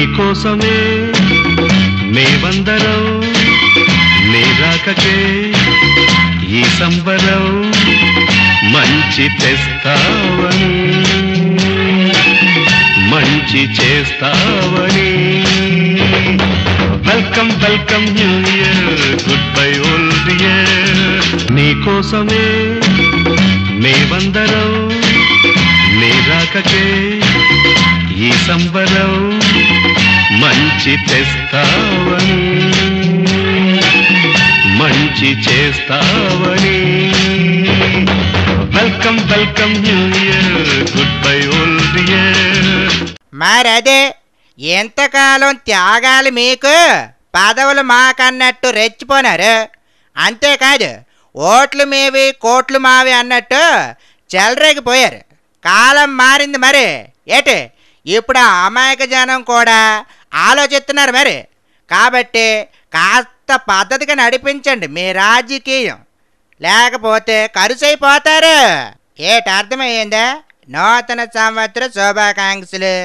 నీకోసమే మేమందరం నీ రాకకే ఈ సంబరం మంచి తెస్తావని మంచి చేస్తావని welcome welcome new year good bye old year నీకోసమే మేమందరం నీ రాకకే ఈ సంబరం మంచి తెస్తావని మంచి చేస్తావని welcome welcome new year good bye old year. మరదే ఎంతకాలం త్యాగాలు మీకు పదవులు మాకన్నట్టు రెచ్చిపోనారు. అంతేకాదు ఓట్లు మేవి కోట్లు మావి అన్నట్టు చెలరేగిపోయారు. కాలం మారింది మరి. ఏటి ఇప్పుడు అమాయక జనం కూడా ఆలోచిస్తున్నారు మరి. కాబట్టి కాస్త పద్ధతిగా నడిపించండి మీ రాజకీయం, లేకపోతే ఖర్చయిపోతారు. ఏటి అర్థమయ్యిందా? నూతన సంవత్సర శుభాకాంక్షలు.